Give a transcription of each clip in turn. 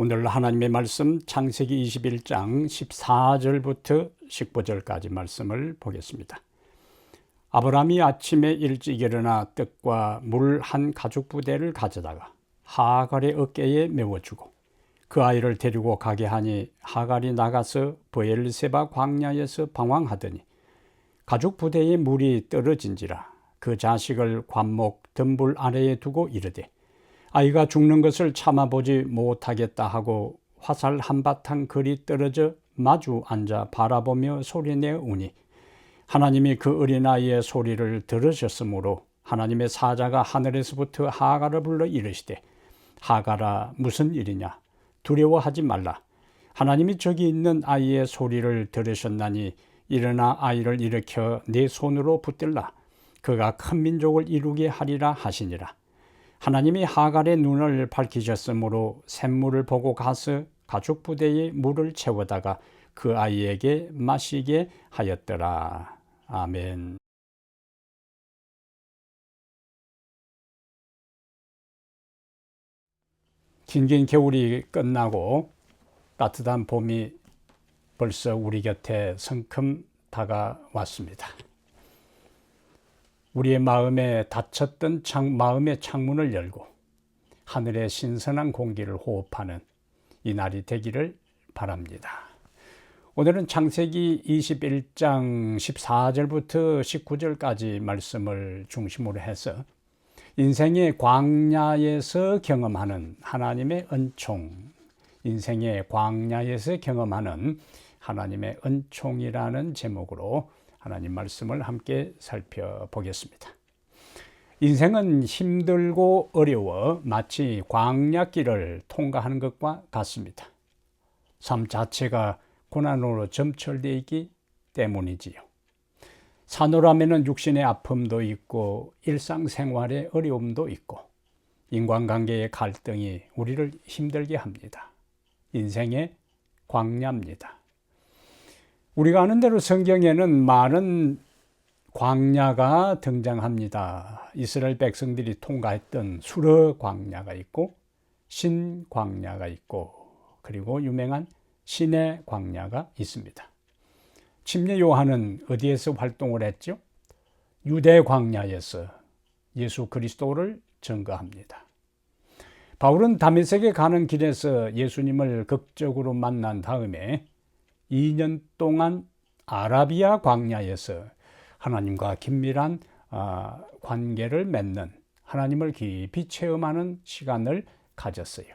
오늘 하나님의 말씀 창세기 21장 14절부터 19절까지 말씀을 보겠습니다. 아브라함이 아침에 일찍 일어나 떡과 물 한 가죽 부대를 가져다가 하갈의 어깨에 메워주고 그 아이를 데리고 가게 하니 하갈이 나가서 브엘세바 광야에서 방황하더니 가죽 부대에 물이 떨어진지라 그 자식을 관목 덤불 아래에 두고 이르되 아이가 죽는 것을 참아보지 못하겠다 하고 화살 한바탕 그리 떨어져 마주 앉아 바라보며 소리내어 우니 하나님이 그 어린아이의 소리를 들으셨으므로 하나님의 사자가 하늘에서부터 하갈을 불러 이르시되 하갈아 무슨 일이냐 두려워하지 말라 하나님이 저기 있는 아이의 소리를 들으셨나니 일어나 아이를 일으켜 내 손으로 붙들라 그가 큰 민족을 이루게 하리라 하시니라. 하나님이 하갈의 눈을 밝히셨으므로 샘물을 보고 가서 가죽 부대에 물을 채워다가 그 아이에게 마시게 하였더라. 아멘. 긴긴 겨울이 끝나고 따뜻한 봄이 벌써 우리 곁에 성큼 다가왔습니다. 우리의 마음에 닫혔던 마음의 창문을 열고 하늘의 신선한 공기를 호흡하는 이 날이 되기를 바랍니다. 오늘은 창세기 21장 14절부터 19절까지 말씀을 중심으로 해서 인생의 광야에서 경험하는 하나님의 은총, 인생의 광야에서 경험하는 하나님의 은총이라는 제목으로 하나님 말씀을 함께 살펴보겠습니다. 인생은 힘들고 어려워 마치 광야길을 통과하는 것과 같습니다. 삶 자체가 고난으로 점철되어 있기 때문이지요. 산후라면은 육신의 아픔도 있고 일상생활의 어려움도 있고 인간관계의 갈등이 우리를 힘들게 합니다. 인생의 광야입니다. 우리가 아는 대로 성경에는 많은 광야가 등장합니다. 이스라엘 백성들이 통과했던 수르 광야가 있고 신 광야가 있고 그리고 유명한 신의 광야가 있습니다. 침례 요한은 어디에서 활동을 했죠? 유대 광야에서 예수 그리스도를 증거합니다. 바울은 다메섹에 가는 길에서 예수님을 극적으로 만난 다음에 2년 동안 아라비아 광야에서 하나님과 긴밀한 관계를 맺는 하나님을 깊이 체험하는 시간을 가졌어요.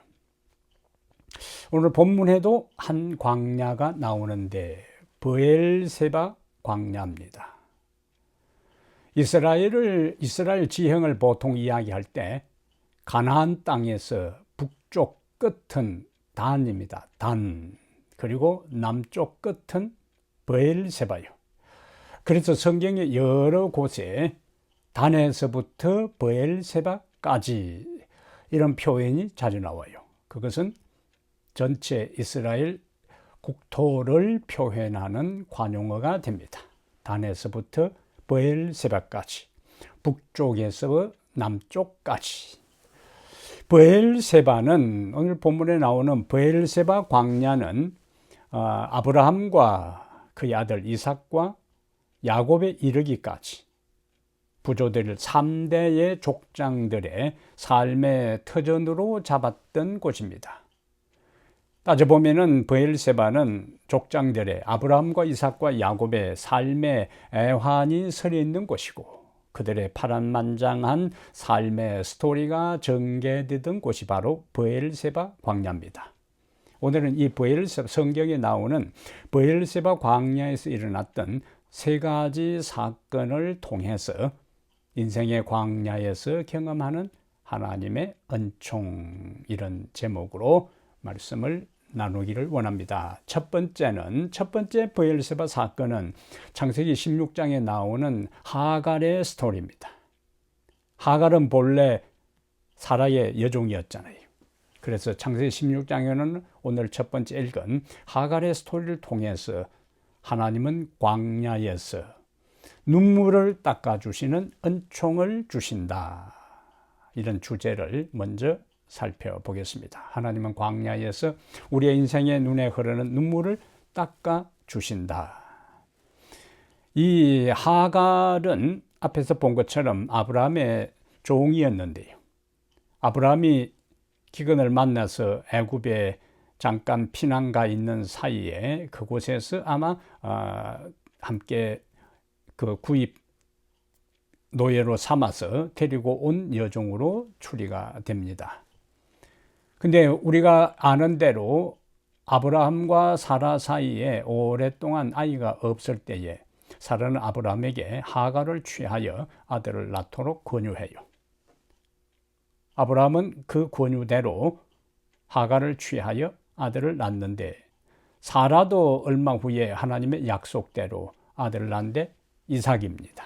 오늘 본문에도 한 광야가 나오는데 브엘세바 광야입니다. 이스라엘 지형을 보통 이야기할 때 가나안 땅에서 북쪽 끝은 단입니다. 단. 그리고 남쪽 끝은 브엘세바요. 그래서 성경의 여러 곳에 단에서부터 브엘세바까지 이런 표현이 자주 나와요. 그것은 전체 이스라엘 국토를 표현하는 관용어가 됩니다. 단에서부터 브엘세바까지, 북쪽에서 남쪽까지. 브엘세바는 오늘 본문에 나오는 브엘세바 광야는 아브라함과 그의 아들 이삭과 야곱에 이르기까지 부조들 3대의 족장들의 삶의 터전으로 잡았던 곳입니다. 따져보면 브엘세바는 족장들의 아브라함과 이삭과 야곱의 삶의 애환이 서려 있는 곳이고 그들의 파란만장한 삶의 스토리가 전개되던 곳이 바로 브엘세바 광야입니다. 오늘은 이 성경에 나오는 브엘세바 광야에서 일어났던 세 가지 사건을 통해서 인생의 광야에서 경험하는 하나님의 은총, 이런 제목으로 말씀을 나누기를 원합니다. 첫 번째 브엘세바 사건은 창세기 16장에 나오는 하갈의 스토리입니다. 하갈은 본래 사라의 여종이었잖아요. 그래서 창세기 16장에는 오늘 첫 번째 읽은 하갈의 스토리를 통해서 하나님은 광야에서 눈물을 닦아주시는 은총을 주신다. 이런 주제를 먼저 살펴보겠습니다. 하나님은 광야에서 우리의 인생의 눈에 흐르는 눈물을 닦아 주신다. 이 하갈은 앞에서 본 것처럼 아브라함의 종이었는데요. 아브라함이 기근을 만나서 애굽에 잠깐 피난가 있는 사이에 그곳에서 아마 함께 그 구입 노예로 삼아서 데리고 온 여종으로 추리가 됩니다. 근데 우리가 아는 대로 아브라함과 사라 사이에 오랫동안 아이가 없을 때에 사라는 아브라함에게 하갈을 취하여 아들을 낳도록 권유해요. 아브라함은 그 권유대로 하갈을 취하여 아들을 낳는데 사라도 얼마 후에 하나님의 약속대로 아들을 낳는데 이삭입니다.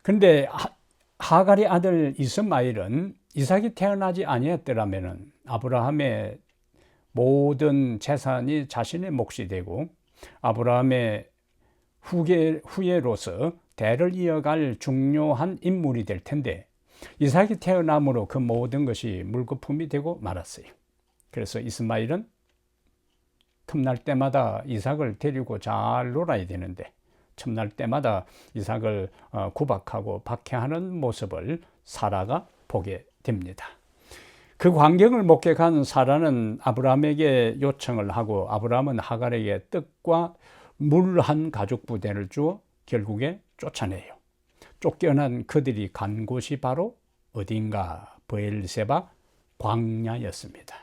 그런데 하갈의 아들 이스마엘은 이삭이 태어나지 아니었더라면 아브라함의 모든 재산이 자신의 몫이 되고 아브라함의 후예로서 대를 이어갈 중요한 인물이 될 텐데 이삭이 태어남으로 그 모든 것이 물거품이 되고 말았어요. 그래서 이스마엘은 틈날 때마다 이삭을 데리고 잘 놀아야 되는데 틈날 때마다 이삭을 구박하고 박해하는 모습을 사라가 보게 됩니다. 그 광경을 목격한 사라는 아브라함에게 요청을 하고 아브라함은 하갈에게 떡과 물 한 가죽 부대를 주어 결국에 쫓아내요. 쫓겨난 그들이 간 곳이 바로 어딘가 브엘세바 광야였습니다.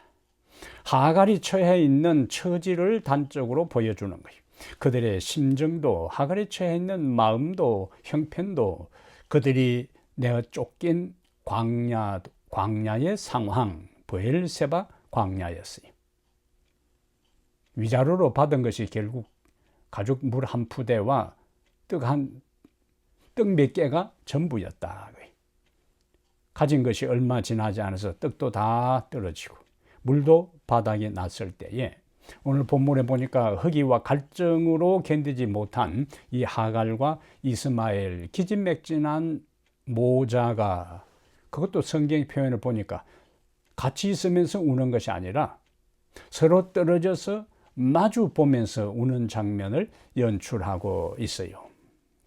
하갈이 처해 있는 처지를 단적으로 보여주는 거예요. 그들의 심정도 하갈이 처해 있는 마음도 형편도 그들이 내어 쫓긴 광야의 상황, 브엘세바 광야였어요. 위자료로 받은 것이 결국 가죽 물 한 푸대와 떡 몇 개가 전부였다. 가진 것이 얼마 지나지 않아서 떡도 다 떨어지고 물도 바닥에 났을 때에 오늘 본문에 보니까 허기와 갈증으로 견디지 못한 이 하갈과 이스마엘 기진맥진한 모자가 그것도 성경 표현을 보니까 같이 있으면서 우는 것이 아니라 서로 떨어져서 마주 보면서 우는 장면을 연출하고 있어요.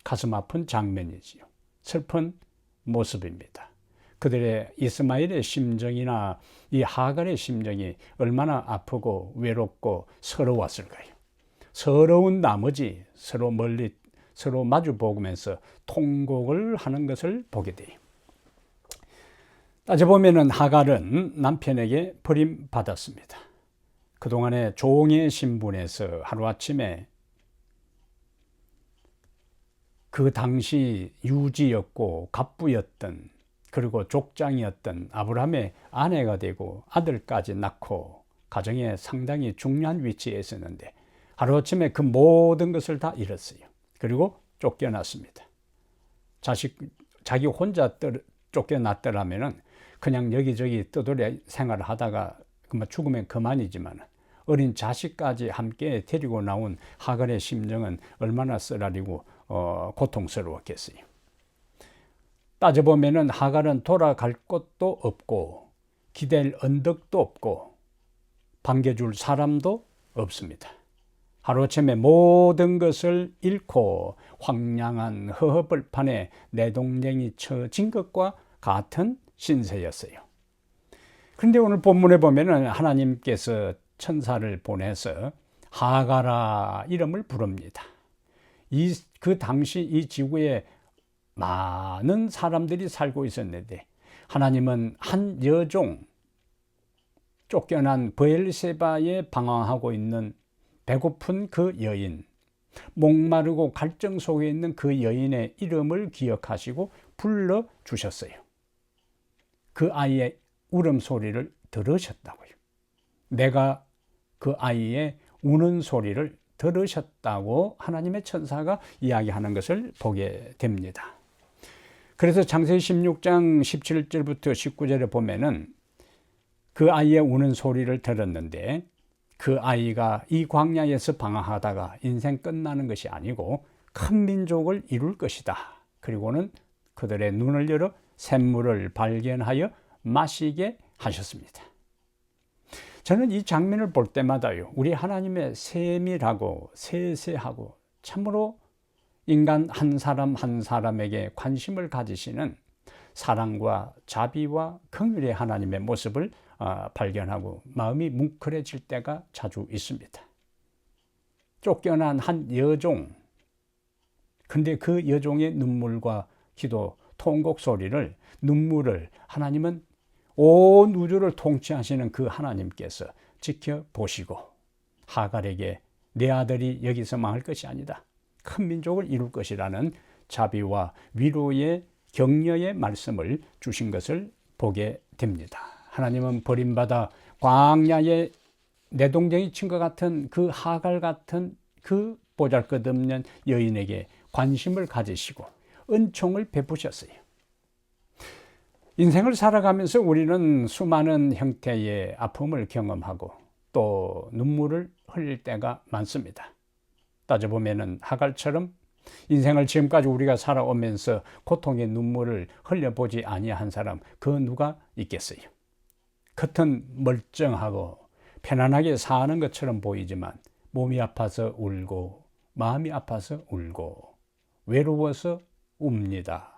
가슴 아픈 장면이지요. 슬픈 모습입니다. 그들의 이스마엘의 심정이나 이 하갈의 심정이 얼마나 아프고 외롭고 서러웠을까요? 서러운 나머지 서로 마주 보면서 통곡을 하는 것을 보게 돼요. 따져보면 하갈은 남편에게 버림받았습니다. 그동안의 종의 신분에서 하루아침에 그 당시 유지였고 갑부였던 그리고 족장이었던 아브라함의 아내가 되고 아들까지 낳고 가정에 상당히 중요한 위치에 있었는데 하루아침에 그 모든 것을 다 잃었어요. 그리고 쫓겨났습니다. 자기 혼자 쫓겨났더라면 그냥 여기저기 떠돌이 생활을 하다가 죽으면 그만이지만 어린 자식까지 함께 데리고 나온 하갈의 심정은 얼마나 쓰라리고 고통스러웠겠어요. 따져보면 하갈은 돌아갈 곳도 없고 기댈 언덕도 없고 반겨줄 사람도 없습니다. 하루아침에 모든 것을 잃고 황량한 허허벌판에 내동댕이 쳐진 것과 같은 신세였어요. 그런데 오늘 본문에 보면 하나님께서 천사를 보내서 하갈아 이름을 부릅니다. 그 당시 이 지구에 많은 사람들이 살고 있었는데 하나님은 한 여종, 쫓겨난 브엘세바에 방황하고 있는 배고픈 그 여인, 목마르고 갈증 속에 있는 그 여인의 이름을 기억하시고 불러주셨어요. 그 아이의 울음소리를 들으셨다고요. 내가 그 아이의 우는 소리를 들으셨다고 하나님의 천사가 이야기하는 것을 보게 됩니다. 그래서 창세기 16장 17절부터 19절에 보면은 그 아이의 우는 소리를 들었는데 그 아이가 이 광야에서 방황하다가 인생 끝나는 것이 아니고 큰 민족을 이룰 것이다. 그리고는 그들의 눈을 열어 샘물을 발견하여 마시게 하셨습니다. 저는 이 장면을 볼 때마다요, 우리 하나님의 세밀하고 세세하고 참으로 인간 한 사람 한 사람에게 관심을 가지시는 사랑과 자비와 긍휼의 하나님의 모습을 발견하고 마음이 뭉클해질 때가 자주 있습니다. 쫓겨난 한 여종, 근데 그 여종의 눈물과 기도, 통곡 소리를, 눈물을 하나님은 온 우주를 통치하시는 그 하나님께서 지켜보시고 하갈에게 내 아들이 여기서 망할 것이 아니다, 큰 민족을 이룰 것이라는 자비와 위로의 격려의 말씀을 주신 것을 보게 됩니다. 하나님은 버림받아 광야에 내동댕이 친 것 같은 그 하갈 같은 그 보잘것없는 여인에게 관심을 가지시고 은총을 베푸셨어요. 인생을 살아가면서 우리는 수많은 형태의 아픔을 경험하고 또 눈물을 흘릴 때가 많습니다. 따져보면 하갈처럼 인생을 지금까지 우리가 살아오면서 고통의 눈물을 흘려보지 아니한 사람, 그 누가 있겠어요? 겉은 멀쩡하고 편안하게 사는 것처럼 보이지만 몸이 아파서 울고 마음이 아파서 울고 외로워서 웁니다.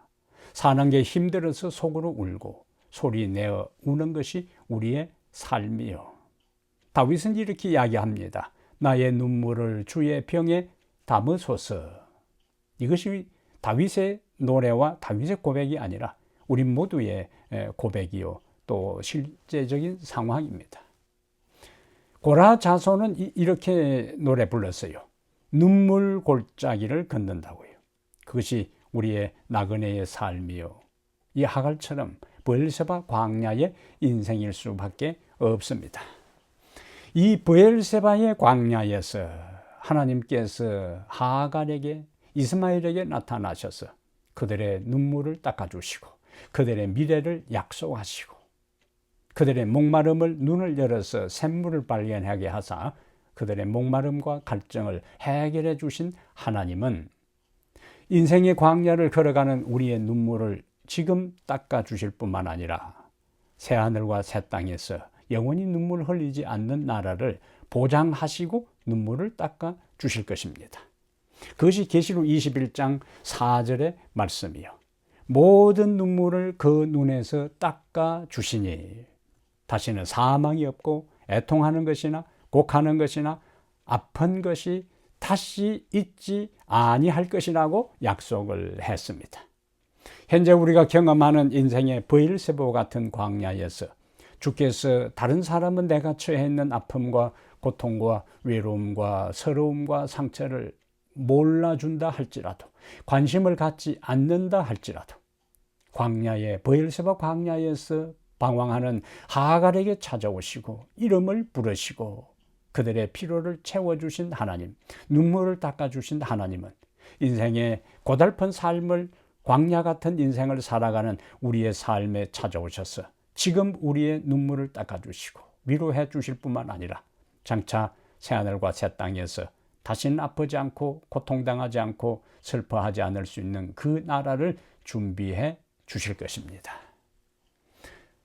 사는 게 힘들어서 속으로 울고 소리 내어 우는 것이 우리의 삶이요. 다윗은 이렇게 이야기합니다. 나의 눈물을 주의 병에 담으소서. 이것이 다윗의 노래와 다윗의 고백이 아니라 우리 모두의 고백이요, 또 실제적인 상황입니다. 고라 자손은 이렇게 노래 불렀어요. 눈물 골짜기를 걷는다고요. 그것이 우리의 나그네의 삶이요, 이 하갈처럼 브엘세바 광야의 인생일 수밖에 없습니다. 이 브엘세바의 광야에서 하나님께서 하갈에게, 이스마엘에게 나타나셔서 그들의 눈물을 닦아주시고 그들의 미래를 약속하시고 그들의 목마름을 눈을 열어서 샘물을 발견하게 하사 그들의 목마름과 갈증을 해결해 주신 하나님은 인생의 광야를 걸어가는 우리의 눈물을 지금 닦아주실 뿐만 아니라 새하늘과 새 땅에서 영원히 눈물 흘리지 않는 나라를 보장하시고 눈물을 닦아주실 것입니다. 그것이 계시록 21장 4절의 말씀이요. 모든 눈물을 그 눈에서 닦아주시니 다시는 사망이 없고 애통하는 것이나 곡하는 것이나 아픈 것이 다시 있지 아니할 것이라고 약속을 했습니다. 현재 우리가 경험하는 인생의 브엘세바 같은 광야에서 주께서 다른 사람은 내가 처해 있는 아픔과 고통과 외로움과 서러움과 상처를 몰라준다 할지라도, 관심을 갖지 않는다 할지라도 광야의 브엘세바 광야에서 방황하는 하갈에게 찾아오시고 이름을 부르시고 그들의 피로를 채워주신 하나님, 눈물을 닦아주신 하나님은 인생의 고달픈 삶을, 광야 같은 인생을 살아가는 우리의 삶에 찾아오셔서 지금 우리의 눈물을 닦아주시고 위로해 주실 뿐만 아니라 장차 새하늘과 새 땅에서 다시는 아프지 않고 고통당하지 않고 슬퍼하지 않을 수 있는 그 나라를 준비해 주실 것입니다.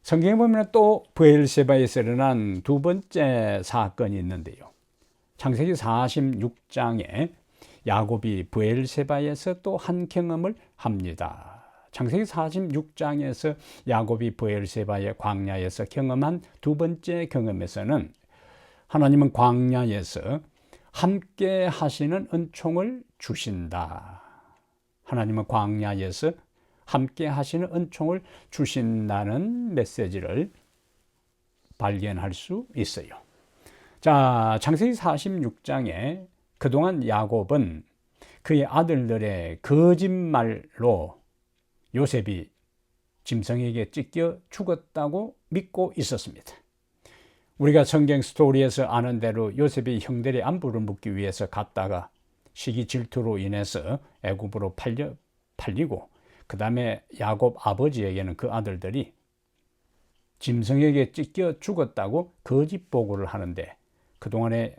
성경에 보면 또 브엘세바에서 일어난 두 번째 사건이 있는데요. 창세기 46장에 야곱이 브엘세바에서 또 한 경험을 합니다. 창세기 46장에서 야곱이 브엘세바의 광야에서 경험한 두 번째 경험에서는 하나님은 광야에서 함께 하시는 은총을 주신다. 하나님은 광야에서 함께 하시는 은총을 주신다는 메시지를 발견할 수 있어요. 자, 창세기 46장에 그동안 야곱은 그의 아들들의 거짓말로 요셉이 짐승에게 찢겨 죽었다고 믿고 있었습니다. 우리가 성경 스토리에서 아는 대로 요셉이 형들의 안부를 묻기 위해서 갔다가 시기 질투로 인해서 애굽으로 팔리고 그 다음에 야곱 아버지에게는 그 아들들이 짐승에게 찢겨 죽었다고 거짓 보고를 하는데, 그동안에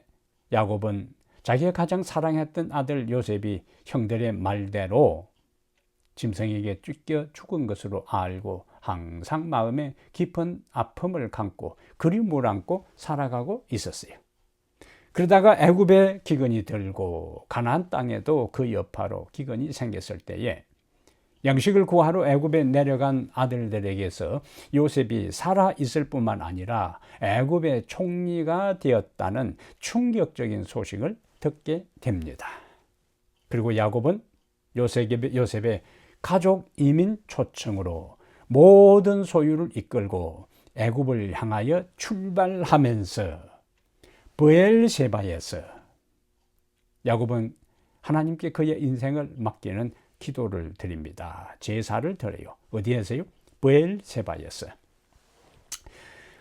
야곱은 자기가 가장 사랑했던 아들 요셉이 형들의 말대로 짐승에게 쫓겨 죽은 것으로 알고 항상 마음에 깊은 아픔을 감고 그리움을 안고 살아가고 있었어요. 그러다가 애굽에 기근이 들고 가나안 땅에도 그 여파로 기근이 생겼을 때에 양식을 구하러 애굽에 내려간 아들들에게서 요셉이 살아 있을 뿐만 아니라 애굽의 총리가 되었다는 충격적인 소식을 듣게 됩니다. 그리고 야곱은 요셉의 가족 이민 초청으로 모든 소유를 이끌고 애굽을 향하여 출발하면서 브엘세바에서 야곱은 하나님께 그의 인생을 맡기는 기도를 드립니다. 제사를 드려요. 어디에서요? 브엘세바에서.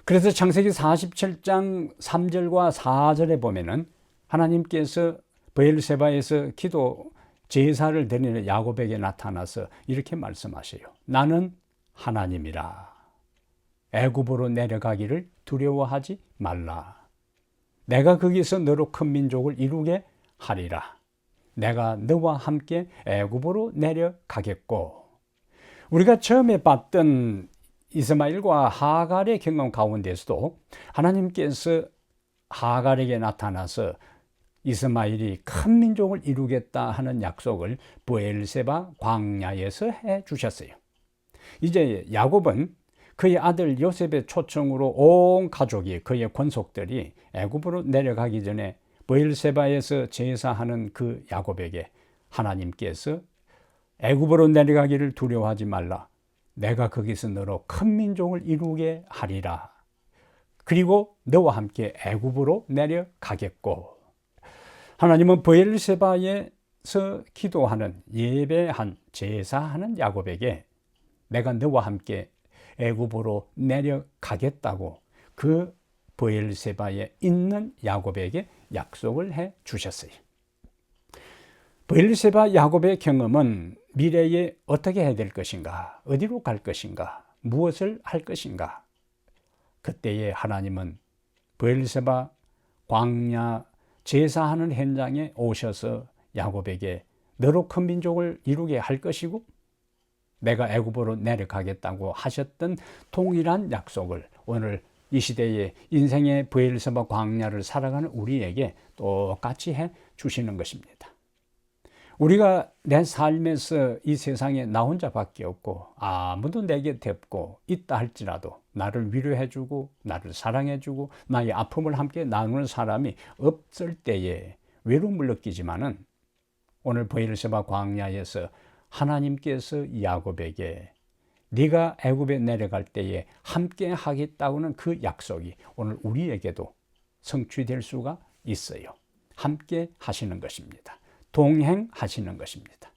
그래서 창세기 47장 3절과 4절에 보면은 하나님께서 브엘세바에서 기도 제사를 드리는 야곱에게 나타나서 이렇게 말씀하세요. 나는 하나님이라. 애굽으로 내려가기를 두려워하지 말라. 내가 거기서 너로 큰 민족을 이루게 하리라. 내가 너와 함께 애굽으로 내려가겠고. 우리가 처음에 봤던 이스마엘과 하갈의 경험 가운데서도 하나님께서 하갈에게 나타나서 이스마엘이 큰 민족을 이루겠다 하는 약속을 브엘세바 광야에서 해 주셨어요. 이제 야곱은 그의 아들 요셉의 초청으로 온 가족이, 그의 권속들이 애굽으로 내려가기 전에 브엘세바에서 제사하는 그 야곱에게 하나님께서 애굽으로 내려가기를 두려워하지 말라. 내가 거기서 너로 큰 민족을 이루게 하리라. 그리고 너와 함께 애굽으로 내려가겠고. 하나님은 브엘세바에서 기도하는, 예배한, 제사하는 야곱에게 내가 너와 함께 애굽으로 내려가겠다고 그 브엘세바에 있는 야곱에게 약속을 해 주셨어요. 브엘세바 야곱의 경험은 미래에 어떻게 해야 될 것인가, 어디로 갈 것인가, 무엇을 할 것인가. 그때에 하나님은 브엘세바 광야 제사하는 현장에 오셔서 야곱에게 너로 큰 민족을 이루게 할 것이고 내가 애굽으로 내려가겠다고 하셨던 동일한 약속을 오늘 이 시대의 인생의 브엘세바 광야를 살아가는 우리에게 똑같이 해 주시는 것입니다. 우리가 내 삶에서 이 세상에 나 혼자밖에 없고 아무도 내 곁에 없고 있다 할지라도 나를 위로해주고 나를 사랑해주고 나의 아픔을 함께 나누는 사람이 없을 때에 외로움을 느끼지만은 오늘 브엘세바 광야에서 하나님께서 야곱에게 네가 애굽에 내려갈 때에 함께 하겠다고는 그 약속이 오늘 우리에게도 성취될 수가 있어요. 함께 하시는 것입니다. 동행하시는 것입니다.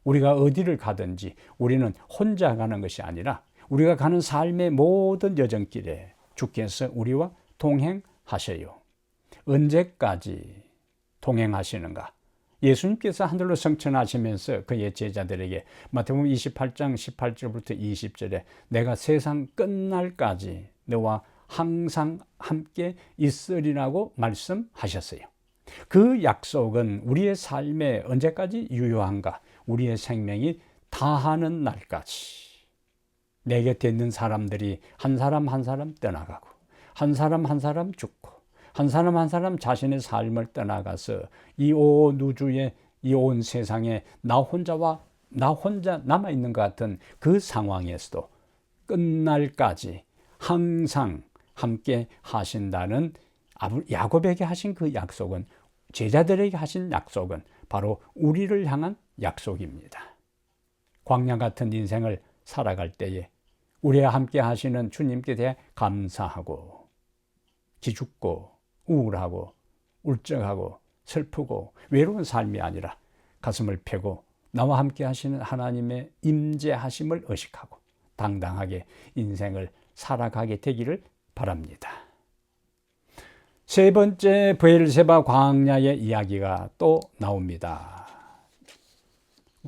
우리가 어디를 가든지 우리는 혼자 가는 것이 아니라 우리가 가는 삶의 모든 여정길에 주께서 우리와 동행하셔요. 언제까지 동행하시는가? 예수님께서 하늘로 승천하시면서 그의 제자들에게 마태복음 28장 18절부터 20절에 내가 세상 끝날까지 너와 항상 함께 있으리라고 말씀하셨어요. 그 약속은 우리의 삶에 언제까지 유효한가? 우리의 생명이 다하는 날까지. 내 곁에 있는 사람들이 한 사람 한 사람 떠나가고 한 사람 한 사람 죽고 한 사람 한 사람 자신의 삶을 떠나가서 이 온 우주에, 이 온 세상에 나 혼자 남아있는 것 같은 그 상황에서도 끝날까지 항상 함께 하신다는 야곱에게 하신 그 약속은, 제자들에게 하신 약속은 바로 우리를 향한 약속입니다. 광야 같은 인생을 살아갈 때에 우리와 함께 하시는 주님께 대해 감사하고 기죽고 우울하고 울적하고 슬프고 외로운 삶이 아니라 가슴을 펴고 나와 함께 하시는 하나님의 임재하심을 의식하고 당당하게 인생을 살아가게 되기를 바랍니다. 세 번째 브엘세바 광야의 이야기가 또 나옵니다.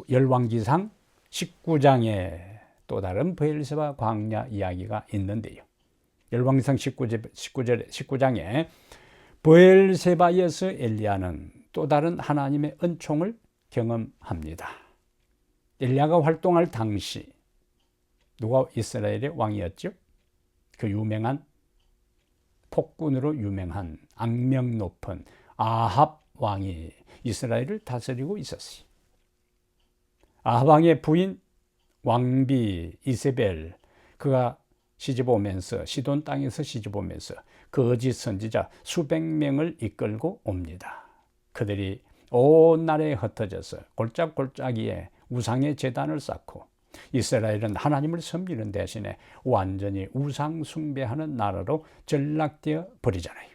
열왕기상 19장에 또 다른 브엘세바 광야 이야기가 있는데요. 열왕기상 19장에 브엘세바에서 엘리야는 또 다른 하나님의 은총을 경험합니다. 엘리야가 활동할 당시 누가 이스라엘의 왕이었죠? 그 유명한 폭군으로 유명한 악명 높은 아합 왕이 이스라엘을 다스리고 있었어요. 아합 왕의 부인 왕비 이세벨, 그가 시집오면서 시돈 땅에서 시집오면서 거짓 선지자 수백 명을 이끌고 옵니다. 그들이 온 나라에 흩어져서 골짜기에 우상의 제단을 쌓고 이스라엘은 하나님을 섬기는 대신에 완전히 우상 숭배하는 나라로 전락되어 버리잖아요.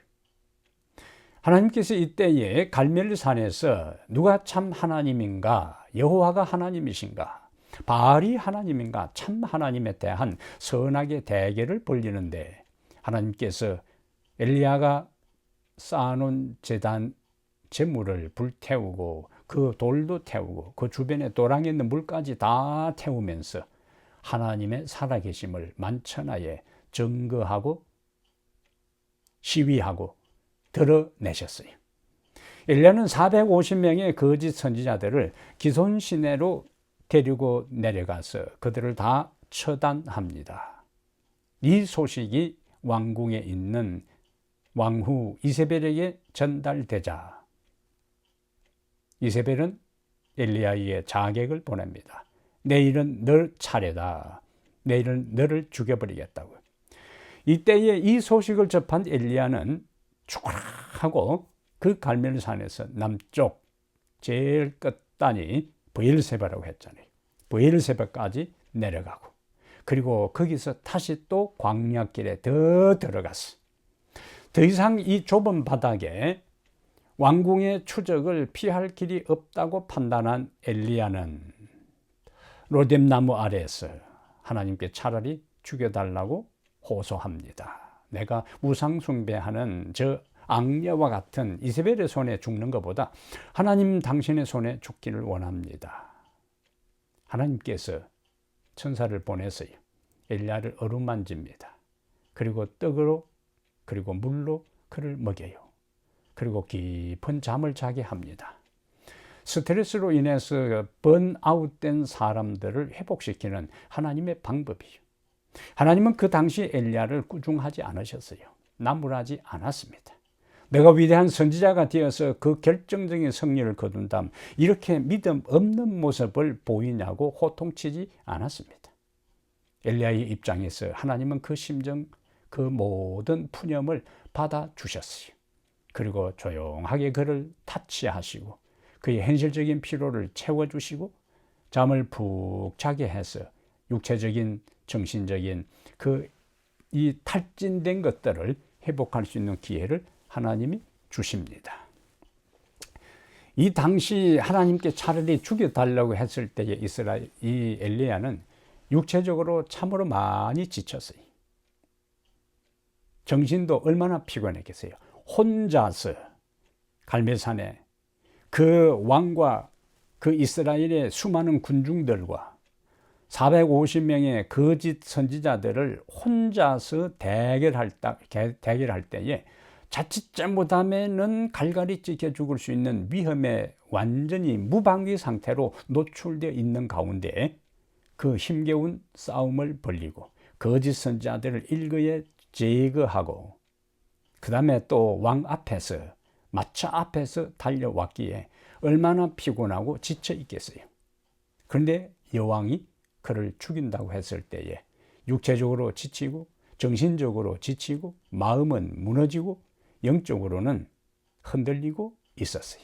하나님께서 이때에 갈멜산에서 누가 참 하나님인가, 여호와가 하나님이신가, 바알이 하나님인가, 참 하나님에 대한 선악의 대결을 벌이는데, 하나님께서 엘리야가 쌓아놓은 제단 제물을 불태우고 그 돌도 태우고 그 주변에 도랑에 있는 물까지 다 태우면서 하나님의 살아계심을 만천하에 증거하고 시위하고 드러내셨어요. 엘리야는 450명의 거짓 선지자들을 기손 시내로 데리고 내려가서 그들을 다 처단합니다. 이 소식이 왕궁에 있는 왕후 이세벨에게 전달되자 이세벨은 엘리야에게 자객을 보냅니다. 내일은 널 차례다. 내일은 너를 죽여버리겠다고. 이때에 이 소식을 접한 엘리야는 죽어라 하고 그 갈멜산에서 남쪽 제일 끝단이 브엘세바라고 했잖아요. 브엘세바까지 내려가고, 그리고 거기서 다시 또 광야길에 더 들어갔어. 더 이상 이 좁은 바닥에 왕궁의 추적을 피할 길이 없다고 판단한 엘리야는 로뎀나무 아래에서 하나님께 차라리 죽여달라고 호소합니다. 내가 우상 숭배하는 저 악녀와 같은 이세벨의 손에 죽는 것보다 하나님 당신의 손에 죽기를 원합니다. 하나님께서 천사를 보내서요, 엘리야를 어루만집니다. 그리고 떡으로 그리고 물로 그를 먹여요. 그리고 깊은 잠을 자게 합니다. 스트레스로 인해서 번아웃된 사람들을 회복시키는 하나님의 방법이에요. 하나님은 그 당시 엘리야를 꾸중하지 않으셨어요. 나무라지 않았습니다. 내가 위대한 선지자가 되어서 그 결정적인 승리를 거둔 다음 이렇게 믿음 없는 모습을 보이냐고 호통치지 않았습니다. 엘리야의 입장에서 하나님은 그 심정, 그 모든 푸념을 받아주셨어요. 그리고 조용하게 그를 타치하시고 그의 현실적인 피로를 채워주시고 잠을 푹 자게 해서 육체적인, 정신적인 이 탈진된 것들을 회복할 수 있는 기회를 하나님이 주십니다. 이 당시 하나님께 차라리 죽여달라고 했을 때의 이 엘리야는 육체적으로 참으로 많이 지쳤어요. 정신도 얼마나 피곤했겠어요. 혼자서 갈멜산에 그 왕과 그 이스라엘의 수많은 군중들과 450명의 거짓 선지자들을 혼자서 대결할 때에 자칫 잘못하면은 갈갈이 찢겨 죽을 수 있는 위험에 완전히 무방비 상태로 노출되어 있는 가운데 그 힘겨운 싸움을 벌이고 거짓 선지자들을 일거에 제거하고 그 다음에 또 왕 앞에서 마차 앞에서 달려왔기에 얼마나 피곤하고 지쳐 있겠어요. 그런데 여왕이 그를 죽인다고 했을 때에 육체적으로 지치고 정신적으로 지치고 마음은 무너지고 영적으로는 흔들리고 있었어요.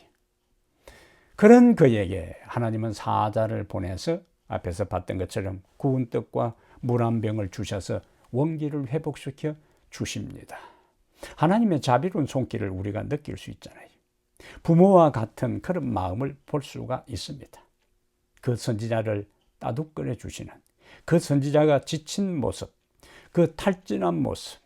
그런 그에게 하나님은 사자를 보내서 앞에서 봤던 것처럼 구운 떡과 물 한 병을 주셔서 원기를 회복시켜 주십니다. 하나님의 자비로운 손길을 우리가 느낄 수 있잖아요. 부모와 같은 그런 마음을 볼 수가 있습니다. 그 선지자를 따뜻거려 주시는, 그 선지자가 지친 모습, 그 탈진한 모습,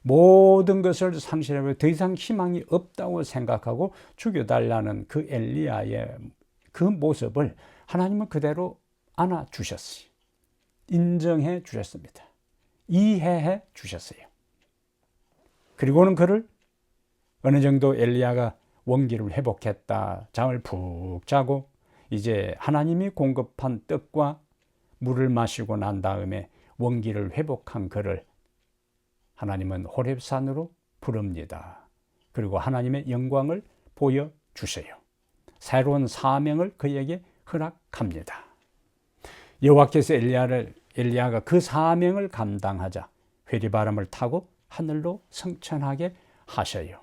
모든 것을 상실하고 더 이상 희망이 없다고 생각하고 죽여달라는 그 엘리야의 그 모습을 하나님은 그대로 안아주셨어요. 인정해 주셨습니다. 이해해 주셨어요. 그리고는 그를 어느 정도 엘리야가 원기를 회복했다, 잠을 푹 자고 이제 하나님이 공급한 떡과 물을 마시고 난 다음에 원기를 회복한 그를 하나님은 호렙산으로 부릅니다. 그리고 하나님의 영광을 보여주세요. 새로운 사명을 그에게 허락합니다. 여호와께서 엘리야가 그 사명을 감당하자 회리바람을 타고 하늘로 승천하게 하셔요.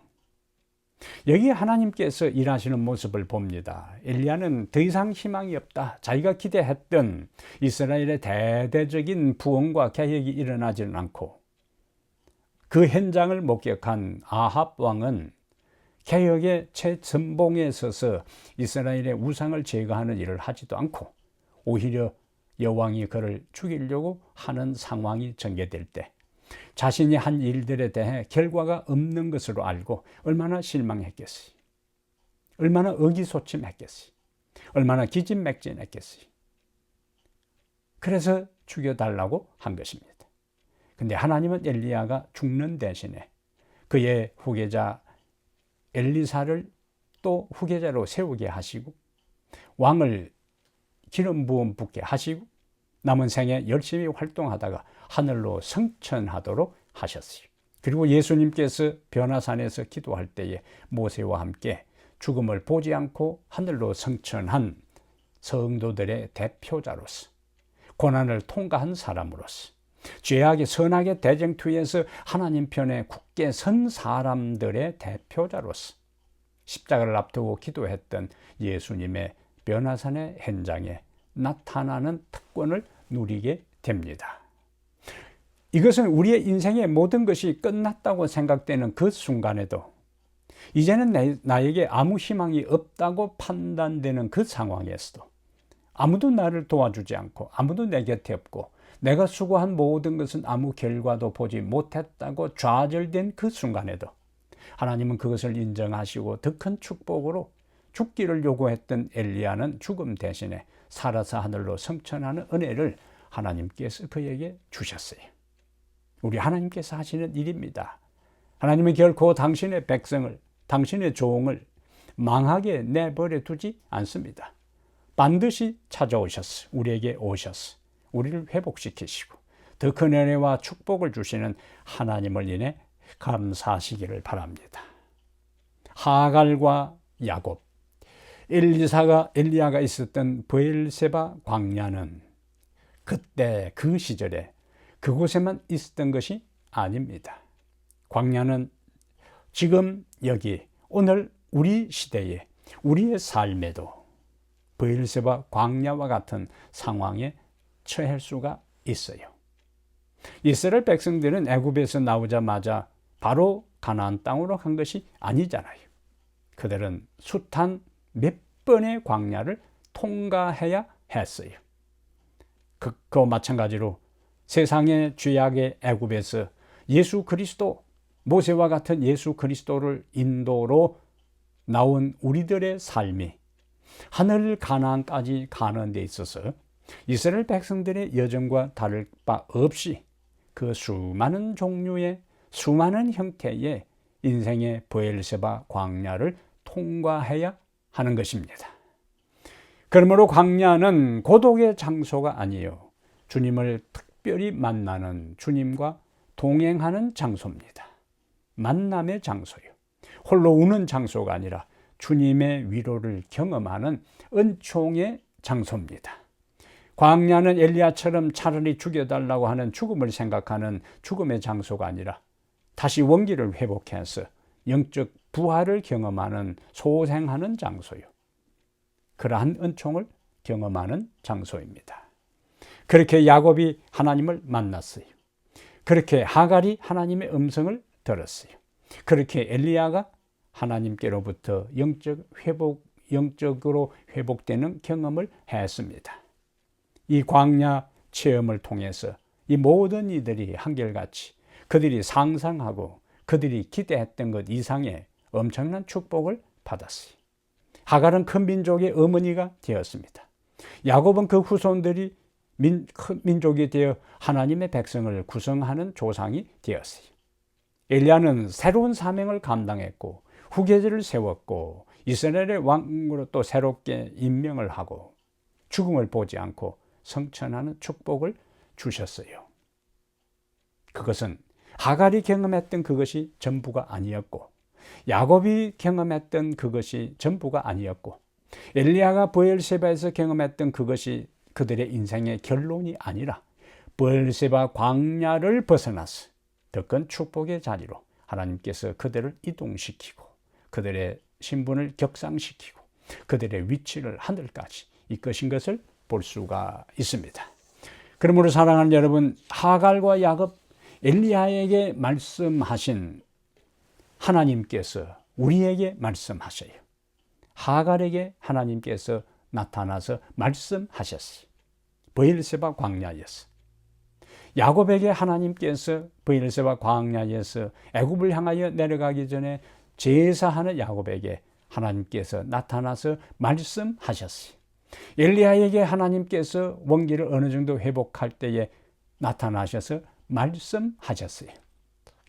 여기 하나님께서 일하시는 모습을 봅니다. 엘리야는 더 이상 희망이 없다. 자기가 기대했던 이스라엘의 대대적인 부흥과 개혁이 일어나지는 않고 그 현장을 목격한 아합 왕은 개혁의 최전봉에 서서 이스라엘의 우상을 제거하는 일을 하지도 않고 오히려 여왕이 그를 죽이려고 하는 상황이 전개될 때 자신이 한 일들에 대해 결과가 없는 것으로 알고 얼마나 실망했겠어요. 얼마나 의기소침했겠어요. 얼마나 기진맥진했겠어요. 그래서 죽여달라고 한 것입니다. 근데 하나님은 엘리야가 죽는 대신에 그의 후계자 엘리사를 또 후계자로 세우게 하시고 왕을 기름 부음 붓게 하시고 남은 생에 열심히 활동하다가 하늘로 승천하도록 하셨어요. 그리고 예수님께서 변화산에서 기도할 때에 모세와 함께 죽음을 보지 않고 하늘로 승천한 성도들의 대표자로서 고난을 통과한 사람으로서 죄악의 선악의 대쟁투에서 하나님 편에 굳게 선 사람들의 대표자로서 십자가를 앞두고 기도했던 예수님의 변화산의 현장에 나타나는 특권을 누리게 됩니다. 이것은 우리의 인생의 모든 것이 끝났다고 생각되는 그 순간에도 이제는 나에게 아무 희망이 없다고 판단되는 그 상황에서도 아무도 나를 도와주지 않고 아무도 내 곁에 없고 내가 수고한 모든 것은 아무 결과도 보지 못했다고 좌절된 그 순간에도 하나님은 그것을 인정하시고 더 큰 축복으로 죽기를 요구했던 엘리야는 죽음 대신에 살아서 하늘로 승천하는 은혜를 하나님께서 그에게 주셨어요. 우리 하나님께서 하시는 일입니다. 하나님은 결코 당신의 백성을, 당신의 종을 망하게 내버려 두지 않습니다. 반드시 찾아오셨어. 우리에게 오셨어. 우리를 회복시키시고 더 큰 은혜와 축복을 주시는 하나님을 인해 감사하시기를 바랍니다. 하갈과 야곱, 엘리야가 있었던 브엘세바 광야는 그때 그 시절에 그곳에만 있었던 것이 아닙니다. 광야는 지금 여기 오늘 우리 시대에 우리의 삶에도 브엘세바 광야와 같은 상황에 처할 수가 있어요. 이스라엘 백성들은 애굽에서 나오자마자 바로 가나안 땅으로 간 것이 아니잖아요. 그들은 숱한 몇 번의 광야를 통과해야 했어요. 그와 마찬가지로 세상의 죄악의 애굽에서 예수 그리스도, 모세와 같은 예수 그리스도를 인도로 나온 우리들의 삶이 하늘 가나안까지 가는 데 있어서 이스라엘 백성들의 여정과 다를 바 없이 그 수많은 종류의 수많은 형태의 인생의 브엘세바 광야를 통과해야 하는 것입니다. 그러므로 광야는 고독의 장소가 아니에요. 주님을 특별히 만나는, 주님과 동행하는 장소입니다. 만남의 장소요. 홀로 우는 장소가 아니라 주님의 위로를 경험하는 은총의 장소입니다. 광야는 엘리야처럼 차라리 죽여달라고 하는 죽음을 생각하는 죽음의 장소가 아니라 다시 원기를 회복해서 영적 부활을 경험하는, 소생하는 장소요. 그러한 은총을 경험하는 장소입니다. 그렇게 야곱이 하나님을 만났어요. 그렇게 하갈이 하나님의 음성을 들었어요. 그렇게 엘리야가 하나님께로부터 영적으로 회복되는 경험을 했습니다. 이 광야 체험을 통해서 이 모든 이들이 한결같이 그들이 상상하고 그들이 기대했던 것 이상의 엄청난 축복을 받았어요. 하갈은 큰 민족의 어머니가 되었습니다. 야곱은 그 후손들이 큰 민족이 되어 하나님의 백성을 구성하는 조상이 되었어요. 엘리야는 새로운 사명을 감당했고 후계자를 세웠고 이스라엘의 왕으로 또 새롭게 임명을 하고 죽음을 보지 않고 성천하는 축복을 주셨어요. 그것은 하갈이 경험했던 그것이 전부가 아니었고, 야곱이 경험했던 그것이 전부가 아니었고, 엘리야가 브엘세바에서 경험했던 그것이 그들의 인생의 결론이 아니라 브엘세바 광야를 벗어나서 더 큰 축복의 자리로 하나님께서 그들을 이동시키고 그들의 신분을 격상시키고 그들의 위치를 하늘까지 이끄신 것을 볼 수가 있습니다. 그러므로 사랑하는 여러분, 하갈과 야곱, 엘리야에게 말씀하신 하나님께서 우리에게 말씀하셔요. 하갈에게 하나님께서 나타나서 말씀하셨어요. 브엘세바 광야에서. 야곱에게 하나님께서 브엘세바 광야에서 애굽을 향하여 내려가기 전에 제사하는 야곱에게 하나님께서 나타나서 말씀하셨어요. 엘리야에게 하나님께서 원기를 어느 정도 회복할 때에 나타나셔서 말씀하셨어요.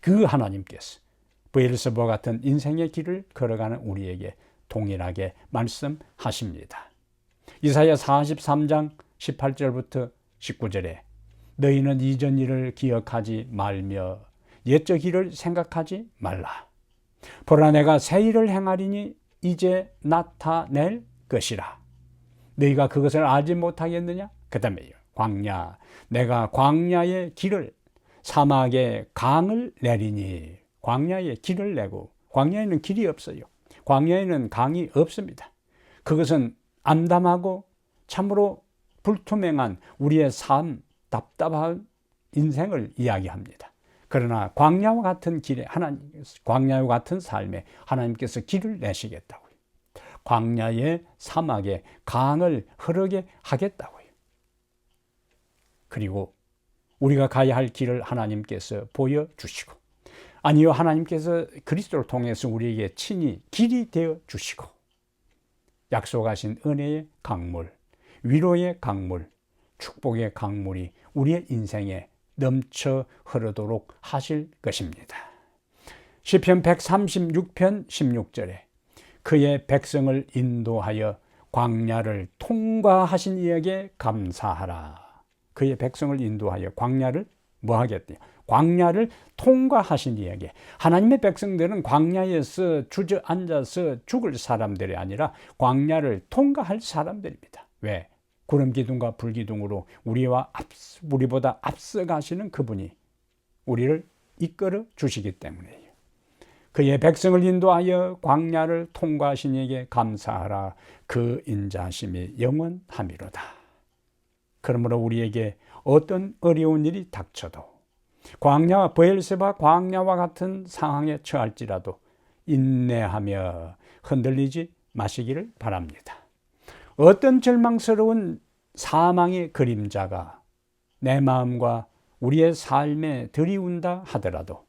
그 하나님께서 브엘세바 같은 인생의 길을 걸어가는 우리에게 동일하게 말씀하십니다. 이사야 43장 18절부터 19절에 너희는 이전 일을 기억하지 말며 옛적 일을 생각하지 말라. 보라, 내가 새 일을 행하리니 이제 나타낼 것이라. 너희가 그것을 알지 못하겠느냐? 그 다음에요, 광야, 내가 광야의 길을, 사막에 강을 내리니. 광야에 길을 내고, 광야에는 길이 없어요. 광야에는 강이 없습니다. 그것은 암담하고 참으로 불투명한 우리의 삶, 답답한 인생을 이야기합니다. 그러나 광야와 같은 길에 광야와 같은 삶에 하나님께서 길을 내시겠다고요. 광야의 사막에 강을 흐르게 하겠다고요. 그리고 우리가 가야 할 길을 하나님께서 보여주시고, 아니요, 하나님께서 그리스도를 통해서 우리에게 친히 길이 되어 주시고, 약속하신 은혜의 강물, 위로의 강물, 축복의 강물이 우리의 인생에 넘쳐 흐르도록 하실 것입니다. 시편 136편 16절에 그의 백성을 인도하여 광야를 통과하신 이에게 감사하라. 그의 백성을 인도하여 광야를 뭐 하겠대요? 광야를 통과하신 이에게. 하나님의 백성들은 광야에서 주저앉아서 죽을 사람들이 아니라 광야를 통과할 사람들입니다. 왜? 구름 기둥과 불 기둥으로 우리보다 앞서가시는 그분이 우리를 이끌어 주시기 때문이에요. 그의 백성을 인도하여 광야를 통과하신 이에게 감사하라. 그 인자심이 영원함이로다. 그러므로 우리에게 어떤 어려운 일이 닥쳐도, 광야와 브엘세바 광야와 같은 상황에 처할지라도 인내하며 흔들리지 마시기를 바랍니다. 어떤 절망스러운 사망의 그림자가 내 마음과 우리의 삶에 들이운다 하더라도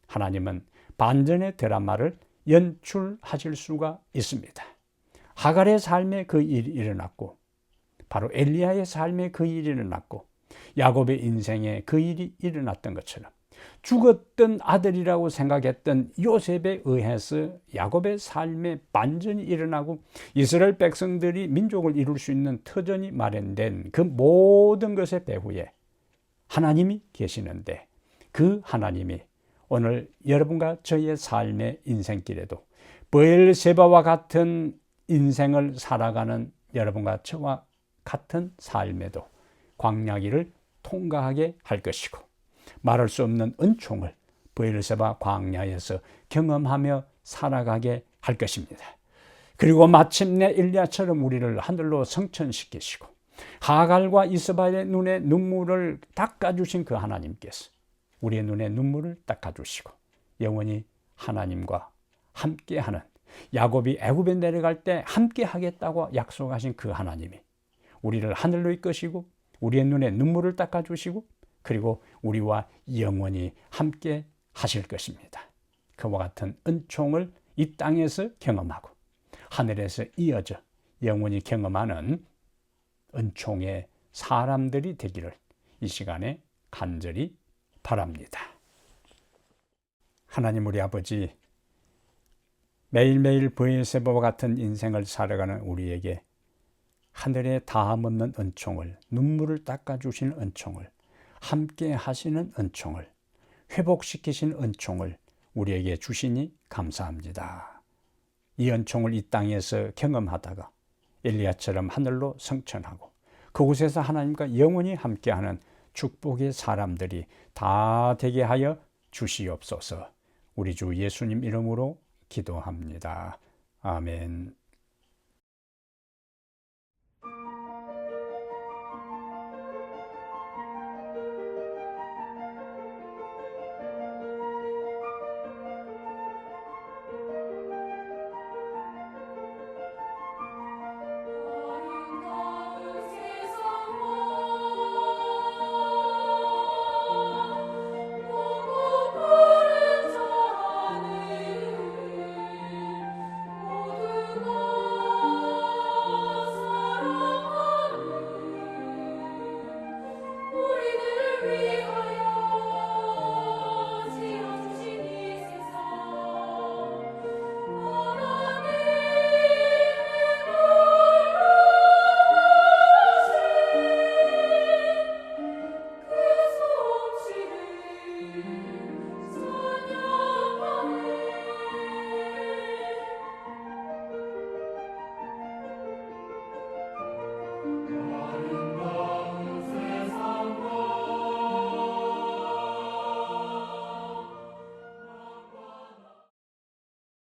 하나님은 반전의 드라마를 연출하실 수가 있습니다. 하갈의 삶에 그 일이 일어났고, 바로 엘리야의 삶에 그 일이 일어났고, 야곱의 인생에 그 일이 일어났던 것처럼 죽었던 아들이라고 생각했던 요셉에 의해서 야곱의 삶에 반전이 일어나고 이스라엘 백성들이 민족을 이룰 수 있는 터전이 마련된 그 모든 것의 배후에 하나님이 계시는데, 그 하나님이 오늘 여러분과 저의 삶의 인생길에도 브엘세바와 같은 인생을 살아가는 여러분과 저와 같은 삶에도 광야길을 통과하게 할 것이고, 말할 수 없는 은총을 브엘세바 광야에서 경험하며 살아가게 할 것입니다. 그리고 마침내 엘리야처럼 우리를 하늘로 성천시키시고 하갈과 이스바엘의 눈에 눈물을 닦아주신 그 하나님께서 우리의 눈에 눈물을 닦아주시고 영원히 하나님과 함께하는, 야곱이 애굽에 내려갈 때 함께하겠다고 약속하신 그 하나님이 우리를 하늘로 이끄시고 우리의 눈에 눈물을 닦아주시고 그리고 우리와 영원히 함께 하실 것입니다. 그와 같은 은총을 이 땅에서 경험하고 하늘에서 이어져 영원히 경험하는 은총의 사람들이 되기를 이 시간에 간절히 바랍니다. 하나님 우리 아버지, 매일매일 브에세바와 같은 인생을 살아가는 우리에게 하늘에 다함없는 은총을, 눈물을 닦아주시는 은총을, 함께 하시는 은총을, 회복시키신 은총을 우리에게 주시니 감사합니다. 이 은총을 이 땅에서 경험하다가 엘리야처럼 하늘로 승천하고 그곳에서 하나님과 영원히 함께하는 축복의 사람들이 다 되게 하여 주시옵소서. 우리 주 예수님 이름으로 기도합니다. 아멘.